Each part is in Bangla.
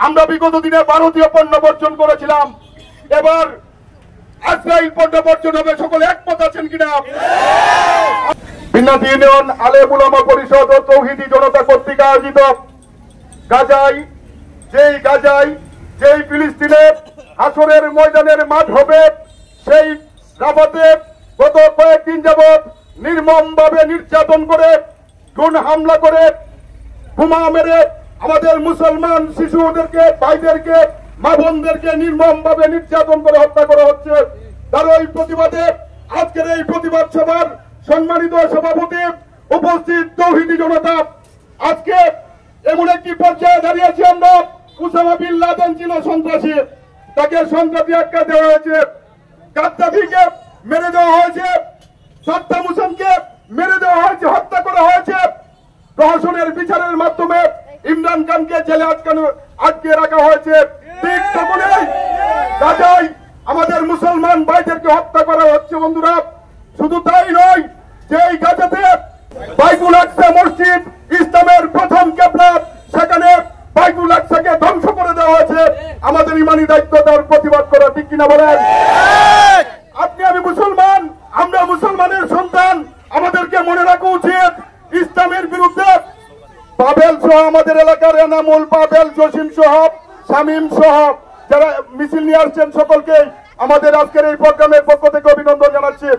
আমরা বিগত দিনে ভারতীয় পণ্য বর্জন করেছিলাম, এবার ইসরায়েল পণ্য বর্জন হবে। সকলে একমত আছেন কিনা? বিন্নাত ইউনিয়ন আলেম উলামা পরিষদ ও তৌহিদি জনতা কর্তৃক আয়োজিত গাজায় যেই ফিলিস্তিনে হাসরের ময়দানের মাঠ হবে, সেই রাফাতে গত কয়েকদিন যাবৎ নির্মমভাবে নির্যাতন করে, ড্রোন হামলা করে, বোমা মেরে আমাদের মুসলমান শিশুদেরকে, ভাইদেরকে, মা বোনদেরকে নির্মমভাবে নির্যাতন করে হত্যা করা হচ্ছে। তার ওই প্রতিবাদে আজকের এই প্রতিবাদ সভার সম্মানিত সভাপতি, উপস্থিত তৌহিদি জনতা, আজকে এমন একটি পর্যায়ে দাঁড়িয়েছি আমরা। উসামা বিন লাদেন ছিল সন্ত্রাসী, তাকে সন্ত্রাসী আখ্যা দেওয়া হয়েছে। গাদ্দাফিকে মেরে দেওয়া হয়েছে, সাদ্দাম হোসেনকে মেরে দেওয়া হয়েছে, হত্যা করা হয়েছে। প্রশাসনের বিচারের মাধ্যমে ইমরান খানকে জেলে আটকে রাখা হয়েছে। ঠিক তখনই গাজায় আমাদের মুসলমান ভাইদেরকে হত্যা করা হচ্ছে। বন্ধুরা, শুধু তাই নয়, যে এই গাজাতে বাইতুল আকসা মসজিদ, ইসলামের প্রথম কিবলা, সেখানে বাইতুল আকসাকে ধ্বংস করে দেওয়া হয়েছে। আমাদের ইমানি দায়িত্ব তার প্রতিবাদ করা, ঠিক কিনা বলেন? আপনি আমি মুসলমান, আমরা মুসলমানের সন্তান, আমাদেরকে মনে রাখা উচিত ইসলামের বিরুদ্ধে পাবেল সহ আমাদের এলাকার এনামুল, পাবেল, জসিম সহ, শামীম সহ যারা মিছিল নিয়ে আসছেন, সকলকে আমাদের আজকের এই প্রোগ্রামের পক্ষ থেকে অভিনন্দন জানাচ্ছি।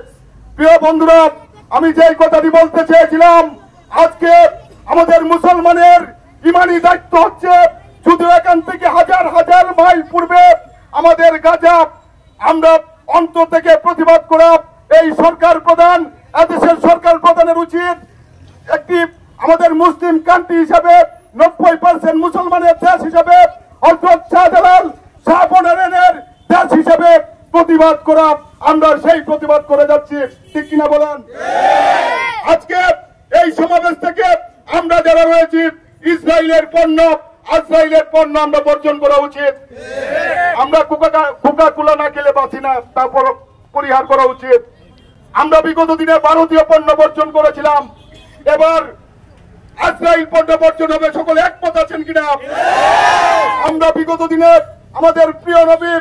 প্রিয় বন্ধুরা, আমি যেই কথাটি বলতে চেয়েছিলাম, আজকে আমাদের মুসলমানের ইমানি দায়িত্ব হচ্ছে, যদিও এখান থেকে হাজার হাজার মাইল পূর্বে আমাদের গাজা, আমরা অন্তর থেকে প্রতিবাদ করা। এই সরকার প্রধান, এদেশের সরকার প্রধানের উচিত একটি আমাদের মুসলিম কান্ট্রি হিসাবে, 90% মুসলমানের দেশ হিসাবে, হযরত শাহজালাল শাহপনারের দেশ হিসাবে প্রতিবাদ করা। আমরা সেই প্রতিবাদ করে যাচ্ছি, ঠিক কিনা বলেন? আজকে এই সমাবেশ থেকে আমরা যারা রয়েছি, ইসরায়েলের পণ্য আমরা বর্জন করা উচিত। আমরা কোকা-কোলা না খেলে বাঁচি না, তারপর পরিহার করা উচিত। আমরা বিগত দিনে ভারতীয় পণ্য বর্জন করেছিলাম, এবার ইসরায়েল পণ্য বর্জন হবে। সকলে একমত আছেন কিনা? আমরা বিগত দিনে আমাদের প্রিয় নবী,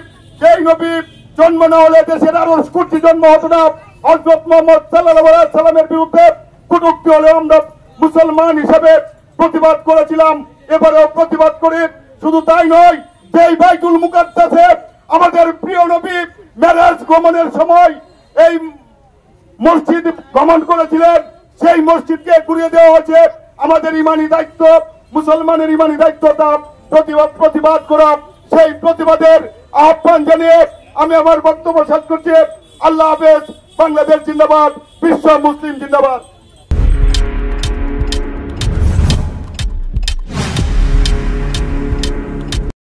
যেই নবী জন্ম না হলে দেশের আরো কোটি জন্ম হতো না, হযরত মুহাম্মদ সাল্লাল্লাহু আলাইহি সাল্লামের বিরুদ্ধে কটূক্তি হলে আমরা মুসলমান হিসেবে প্রতিবাদ করেছিলাম, এবারেও প্রতিবাদ করি। শুধু তাই নয়, যেই বাইতুল মুকাদ্দাসে আমাদের প্রিয় নবী মেরাজ গমনের সময় এই মসজিদ গমন করেছিলেন, সেই মসজিদকে ঘুরিয়ে দেওয়া হয়েছে। আমাদের ইমানি দায়িত্ব, মুসলমানের ইমানি দায়িত্ব তা প্রতিবাদ করা। সেই প্রতিবাদের আহ্বান জানিয়ে আমি আমার বক্তব্য শেষ করছি। আল্লাহ হাফেজ। বাংলাদেশ জিন্দাবাদ, বিশ্ব মুসলিম জিন্দাবাদ।